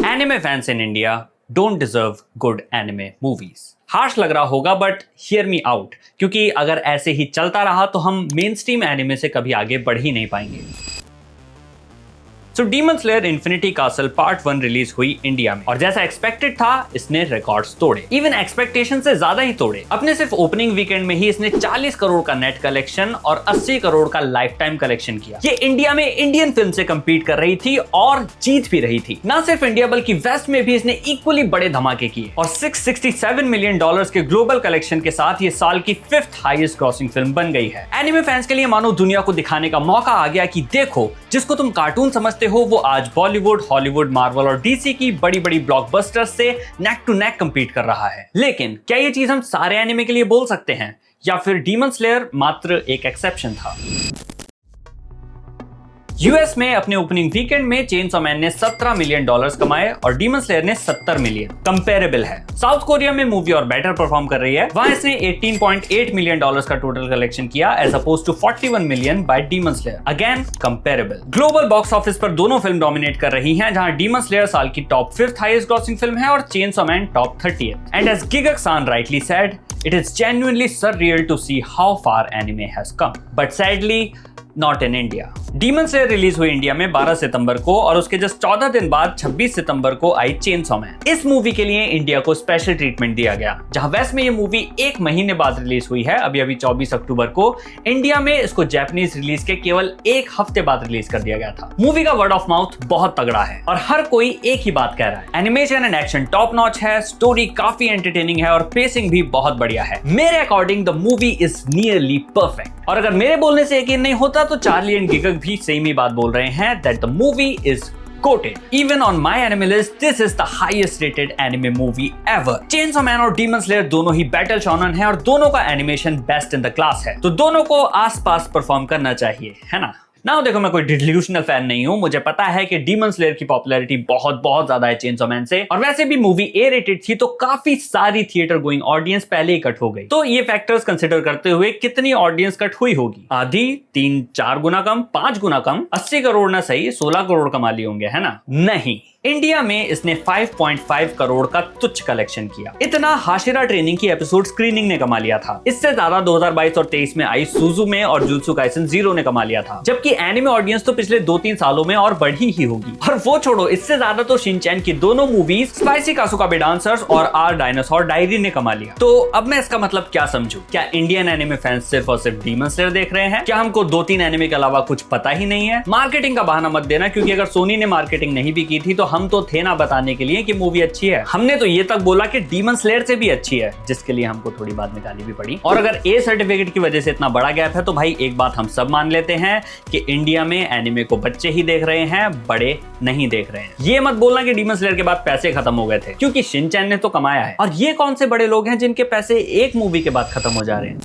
Anime fans in India don't deserve good anime movies. Harsh लग रहा होगा but hear me out, क्योंकि अगर ऐसे ही चलता रहा तो हम मेन स्ट्रीम एनिमे से कभी आगे बढ़ ही नहीं पाएंगे। Demon slayer infinity castle part 1 release हुई इंडिया में और जैसा एक्सपेक्टेड था इसने रिकॉर्ड्स तोड़े, इवन एक्सपेक्टेशन से ज्यादा ही तोड़े। अपने सिर्फ ओपनिंग वीकेंड में ही इसने 40 करोड़ का नेट कलेक्शन और 80 करोड़ का लाइफ टाइम कलेक्शन किया। ये इंडिया में इंडियन फिल्म से कंपीट कर रही थी और जीत भी रही थी। ना सिर्फ इंडिया बल्कि वेस्ट में भी इसने इक्वली बड़े धमाके किए और $667 मिलियन के ग्लोबल कलेक्शन के साथ ये साल की 5th हाईएस्ट ग्रॉसिंग फिल्म बन गई है। एनिमे फैंस के लिए मानो दुनिया को दिखाने का मौका आ गया कि देखो, जिसको तुम कार्टून समझते हो वो आज बॉलीवुड, हॉलीवुड, मार्वल और डीसी की बड़ी बड़ी ब्लॉकबस्टर्स से नेक टू नेक कंपीट कर रहा है। लेकिन क्या ये चीज हम सारे एनिमे के लिए बोल सकते हैं या फिर डीमन स्लेयर मात्र एक एक्सेप्शन था? यूएस में अपने ओपनिंग वीकेंड में चेनसॉ मैन ने $17 मिलियन कमाए और डीमन स्लेयर ने 70 मिलियन। कंपेरेबल है। साउथ कोरिया में मूवी और बेटर परफॉर्म कर रही है, वहां इसने $18.8 मिलियन का टोटल कलेक्शन किया as opposed to 41 million by demon slayer. Again comparable. Global box office पर दोनों फिल्म डोमिनेट कर रही हैं, जहां डीमन स्लेयर साल की top 5th highest grossing film है और Chainsaw Man top 30th। And as गिगक-सान rightly said, it is genuinely surreal to see how far anime has come, but sadly not in India. Demon slayer release हुई India में 12 सितंबर को और उसके just 14 दिन बाद 26 सितंबर को आई चेनसॉ मैन। इस मूवी के लिए इंडिया को स्पेशल ट्रीटमेंट दिया गया, जहां वेस्ट में ये मूवी 1 महीने बाद रिलीज हुई है, अभी 24 अक्टूबर को। इंडिया में इसको जापानीज रिलीज के केवल 1 हफ्ते बाद रिलीज कर दिया गया था। मूवी का वर्ड ऑफ माउथ बहुत तगड़ा है और हर कोई एक ही बात कह रहा है, animation and action top notch है, स्टोरी काफी एंटरटेनिंग है और पेसिंग भी बहुत बढ़िया है। मेरे according the movie is nearly perfect. और अगर मेरे बोलने से यकीन नहीं होता तो चार्ली एंड गिगक भी सेम ही बात बोल रहे हैं that the movie is quoted. Even on my anime list, this is the highest rated anime movie ever. Chainsaw Man और Demon Slayer दोनों ही बैटल शोनन है और दोनों का animation best in the class है, तो दोनों को आस-पास परफॉर्म करना चाहिए, है ना? ना देखो, मैं कोई डिल्यूशनल फैन नहीं हूं, मुझे पता है कि डीमन स्लेयर की पॉपुलैरिटी बहुत ज्यादा है चेनसॉ मैन से, और वैसे भी मूवी ए रेटेड थी तो काफी सारी थिएटर गोइंग ऑडियंस पहले ही कट हो गई। तो ये फैक्टर्स कंसिडर करते हुए कितनी ऑडियंस कट हुई होगी? आधी, 3-4 गुना कम, 5 गुना कम, 80 करोड़ ना सही 16 करोड़ कमा लिए होंगे, है ना? नहीं, इंडिया में इसने 5.5 करोड़ का तुच्छ कलेक्शन किया। इतना हाशिरा ट्रेनिंग की एपिसोड स्क्रीनिंग ने कमा लिया था। इससे ज्यादा 2022 और 23 में आई सुजुमे और जुजुत्सु काइसन 0 ने कमा लिया था, जबकि एनिमे ऑडियंस तो पिछले 2-3 सालों में और बढ़ी ही होगी। और वो छोड़ो, इससे ज्यादा तो शिनचैन की दोनों मूवीज, स्पाइसी कासुकाबे डांसर्स और आर डायनासोर डायरी ने कमा लिया। तो अब मैं इसका मतलब क्या समझूं? क्या इंडियन एनिमे फैंस सिर्फ और सिर्फ डीमन स्लेयर देख रहे हैं? क्या हमको 2-3 एनिमे के अलावा कुछ पता ही नहीं है? मार्केटिंग का बहाना मत देना, क्योंकि अगर सोनी ने मार्केटिंग नहीं भी की थी तो हम तो थे ना बताने के लिए कि मूवी अच्छी है। हमने तो ये तक बोला कि डीमन स्लेयर से भी अच्छी है, जिसके लिए हमको थोड़ी बाद में गाली भी पड़ी। और अगर ए सर्टिफिकेट की वजह से इतना बड़ा गैप है तो भाई एक बात हम सब मान लेते हैं कि इंडिया में एनिमे को बच्चे ही देख रहे हैं, बड़े नहीं देख रहे हैं। ये मत बोलना कि डीमन स्लेयर के बाद पैसे खत्म हो गए थे, क्योंकि शिनचैन ने तो कमाया है। और ये कौन से बड़े लोग हैं जिनके पैसे एक मूवी के बाद खत्म हो जा रहे हैं?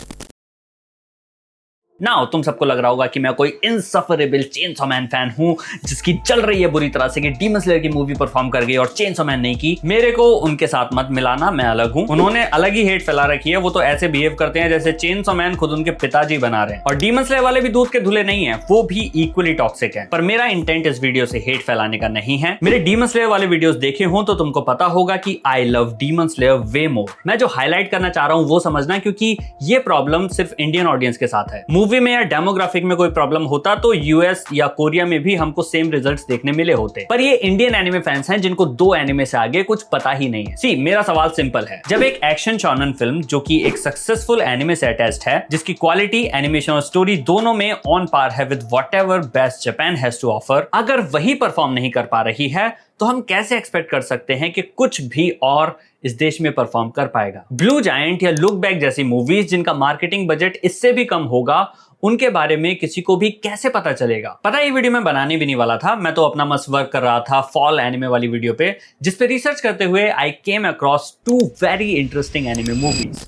नाउ तुम सबको लग रहा होगा कि मैं कोई इनसफरेबल चेनसॉ मैन फैन हूं, जिसकी चल रही है बुरी तरह से कि डीमन स्लेयर की मूवी परफॉर्म कर गई और चेनसॉ मैन नहीं की। मेरे को उनके साथ मत मिलाना, मैं अलग हूं। उन्होंने अलग ही हेट फैला रखी है। वो तो ऐसे बिहेव करते हैं जैसे चेनसॉ मैन खुद उनके पिताजी बना रहे हैं। और डीमन स्लेयर वाले भी दूध के धुले नहीं है, वो भी इक्वली टॉक्सिक है। पर मेरा इंटेंट इस वीडियो से हेट फैलाने का नहीं है। मेरे डीमन स्लेयर वाले वीडियोस देखे हो तो तुमको पता होगा कि आई लव डीमन स्लेयर वे मोर। मैं जो हाईलाइट करना चाह रहा हूं वो समझना, क्योंकि ये प्रॉब्लम सिर्फ इंडियन ऑडियंस के साथ है। मूवी में या डेमोग्राफिक में कोई प्रॉब्लम होता तो यूएस या कोरिया में भी हमको सेम रिजल्ट्स देखने मिले होते। पर ये इंडियन एनिमे फैंस हैं जिनको 2 एनिमे से आगे कुछ पता ही नहीं है। सी, मेरा सवाल सिंपल है। जब एक एक्शन शोनन फिल्म जो कि एक सक्सेसफुल एनिमे से अटैच्ड है, जिसकी क्वालिटी, एनिमेशन और स्टोरी दोनों में ऑन पार है with whatever best Japan has to offer, अगर वही परफॉर्म नहीं कर पा रही है तो हम कैसे एक्सपेक्ट कर सकते हैं कि कुछ भी और इस देश में परफॉर्म कर पाएगा? ब्लू जायंट या लुक बैक जैसी मूवीज जिनका मार्केटिंग बजट इससे भी कम होगा, उनके बारे में किसी को भी कैसे पता चलेगा? पता है, ये वीडियो मैं बनाने भी नहीं वाला था। मैं तो अपना मस्त वर्क कर रहा था फॉल एनिमे वाली वीडियो पे, जिस पे रिसर्च करते हुए I came across 2 very interesting anime movies.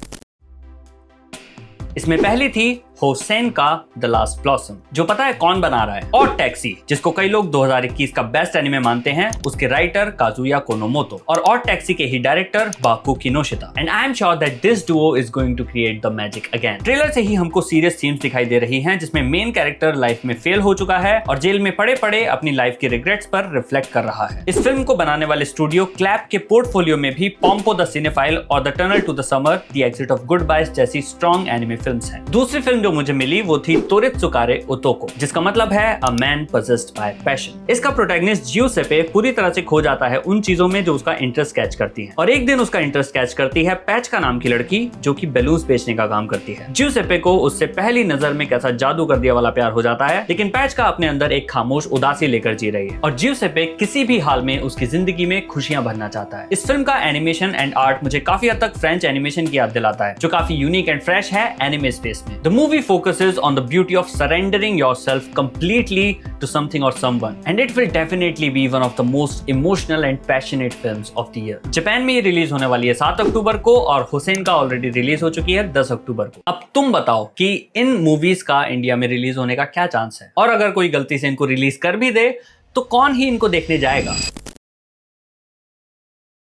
इसमें पहली थी हुसैन का द लास्ट ब्लॉसम। जो पता है कौन बना रहा है? और टैक्सी, जिसको कई लोग 2021 का बेस्ट एनिमे मानते हैं, उसके राइटर काजुया कोनोमोतो और टैक्सी के ही director Baku Kinoshita. And I am sure that this duo is going to create the magic again. Trailer से ही हमको सीरियस सीन्स दिखाई दे रही हैं, जिसमें मेन कैरेक्टर लाइफ में फेल हो चुका है और जेल में पड़े पड़े अपनी लाइफ के रिग्रेट्स पर रिफ्लेक्ट कर रहा है। इस फिल्म को बनाने वाले स्टूडियो क्लैप के पोर्टफोलियो में भी पॉम्पो द सिनेफाइल और the tunnel to the summer, the exit of goodbyes जैसी स्ट्रॉन्ग एनिमे फिल्म्स हैं। दूसरी फिल्म जो मुझे मिली वो थी तोरित्सुकारे ओतोको, जिसका मतलब है a man possessed bye passion. इसका प्रोटैगनिस्ट जियुसेपे पूरी तरह से खो जाता है उन चीजों में जो उसका इंटरेस्ट कैच करती है, और एक दिन उसका इंटरेस्ट कैच करती है पैच का नाम की लड़की, जो कि बैलून्स बेचने का काम करती है। जियुसेपे को उससे पहली नजर में कैसा जादू कर दिया वाला प्यार हो जाता है, लेकिन पैच का अपने अंदर एक खामोश उदासी लेकर जी रही है और जियुसेपे किसी भी हाल में उसकी जिंदगी में खुशियां भरना चाहता है। इस फिल्म का एनिमेशन एंड आर्ट मुझे काफी हद तक फ्रेंच एनिमेशन की याद दिलाता है, जो काफी यूनिक एंड फ्रेश है एनिमे स्पेस में। The movie focuses on the beauty of surrendering yourself completely to something और someone, and it will definitely be one of the most emotional and passionate films of the year. Japan में ये release होने वाली है 7 अक्टूबर को और हुसैन का already release हो चुकी है 10 अक्टूबर को। अब तुम बताओ कि इन मूवीज का इंडिया में रिलीज होने का क्या चांस है, और अगर कोई गलती से इनको रिलीज कर भी दे तो कौन ही इनको देखने जाएगा?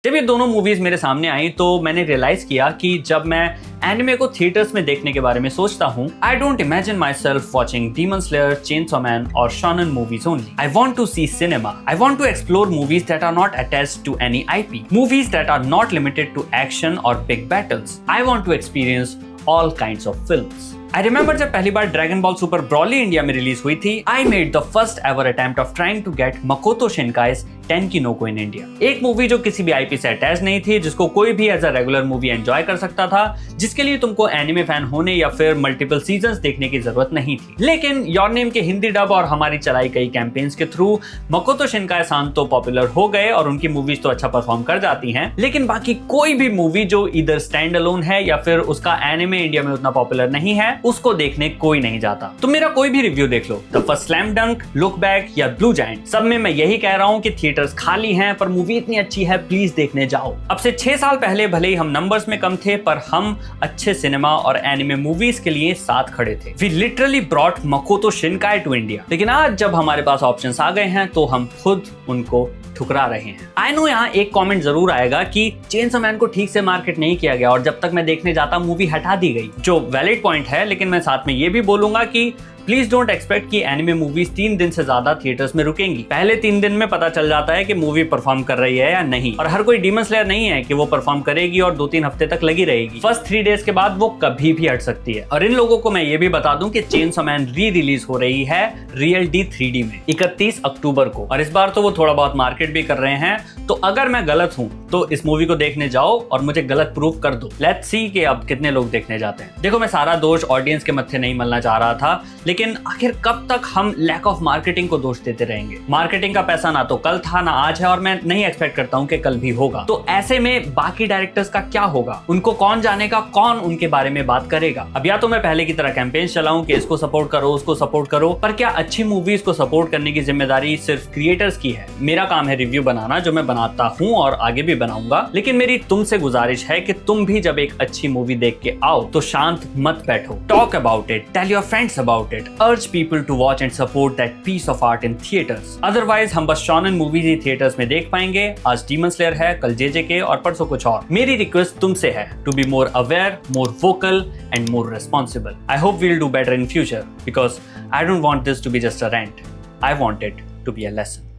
जब ये दोनों मूवीज मेरे सामने आई तो मैंने रियलाइज किया कि जब मैं एनिमे को थिएटर्स में देखने के बारे में सोचता हूँ, I don't imagine myself watching Demon Slayer, Chainsaw Man और shonen movies only. I want to see cinema. I want to explore movies that are not attached to any IP, movies that are not limited to action और big battles. I want to experience all kinds of films. I remember जब पहली बार Dragon Ball Super Broly India में release हुई थी, I made the first ever attempt of trying to get Makoto Shinkai's Tenki no Ko in India. एक movie जो किसी भी IP से अटैच नहीं थी, जिसको कोई भी as a regular movie enjoy कर सकता था, जिसके लिए तुमको एनिमे फैन होने या फिर मल्टीपल सीजन्स देखने की जरूरत नहीं थी। लेकिन योर नेम के हिंदी डब और हमारी चलाई कई कैंपेन्स के थ्रू मकोतो शिनकाई सान तो पॉपुलर हो गए और उनकी मूवीज तो अच्छा परफॉर्म कर जाती हैं, लेकिन बाकी कोई भी मूवी जो इधर स्टैंड अलोन है या फिर उसका एनिमे इंडिया में उतना पॉपुलर नहीं है, उसको देखने कोई नहीं जाता। तुम मेरा कोई भी रिव्यू देख लो, द फर्स्ट स्लैम डंक, लुक बैक या ब्लू जायंट, सब में मैं यही कह रहा हूँ कि थिएटर्स खाली हैं पर मूवी इतनी अच्छी है, प्लीज देखने जाओ। अब से 6 साल पहले भले ही हम नंबर्स में कम थे, पर हम अच्छे सिनेमा और एनिमे मूवीज के लिए साथ खड़े थे। We literally brought Makoto Shinkai to India. लेकिन आज जब हमारे पास ऑप्शंस आ गए हैं तो हम खुद उनको ठुकरा रहे हैं। आई नो यहाँ एक कमेंट जरूर आएगा कि चेनसॉ मैन को ठीक से मार्केट नहीं किया गया और जब तक मैं देखने जाता मूवी हटा दी गई, जो वैलिड पॉइंट है, लेकिन मैं साथ में ये भी बोलूंगा कि प्लीज डोंट एक्सपेक्ट कि एनिमे मूवीज 3 दिन से ज्यादा थिएटर्स में रुकेंगी। पहले 3 दिन में पता चल जाता है कि मूवी परफॉर्म कर रही है या नहीं, और हर कोई डीमन स्लेयर नहीं है कि वो परफॉर्म करेगी और 2-3 हफ्ते तक लगी रहेगी। फर्स्ट 3 डेज के बाद वो कभी भी हट सकती है। और इन लोगों को मैं ये भी बता दूं कि चेनसॉ मैन री-रिलीज हो रही है रियल डी 3D में 31 अक्टूबर को, और इस बार तो वो थोड़ा बहुत मार्केट भी कर रहे हैं। तो अगर मैं गलत हूं तो इस मूवी को देखने जाओ और मुझे गलत प्रूफ कर दो। लेट्स सी कि अब कितने लोग देखने जाते हैं। देखो, मैं सारा दोष ऑडियंस के मत्थे नहीं मलना चाह रहा था, लेकिन आखिर कब तक हम लैक ऑफ मार्केटिंग को दोष देते रहेंगे? मार्केटिंग का पैसा ना तो कल था ना आज है, और मैं नहीं एक्सपेक्ट करता हूं कि कल भी होगा। तो ऐसे में बाकी डायरेक्टर्स का क्या होगा? उनको कौन जानेगा, कौन उनके बारे में बात करेगा? अब या तो मैं पहले की तरह कैंपेन चलाऊं कि इसको सपोर्ट करो, उसको सपोर्ट करो, पर क्या अच्छी मूवीज को सपोर्ट करने की जिम्मेदारी सिर्फ क्रिएटर्स की है? मेरा काम है रिव्यू बनाना, जो मैं बनाता हूं और आगे भी बनाऊंगा, लेकिन मेरी तुमसे गुजारिश है कि तुम भी जब एक अच्छी मूवी देख के आओ तो शांत मत बैठो। Talk about it, tell your friends about it, urge people to watch and support that piece of art in theaters. Otherwise हम बस शॉनन मूवीज ही थिएटर्स में देख पाएंगे। आज डीमन स्लेयर है, कल JJK और परसों कुछ और। मेरी रिक्वेस्ट तुमसे है to be more aware, more vocal and more responsible. I hope we'll do better in future because I don't want this to be just a rant. I want it to be a lesson.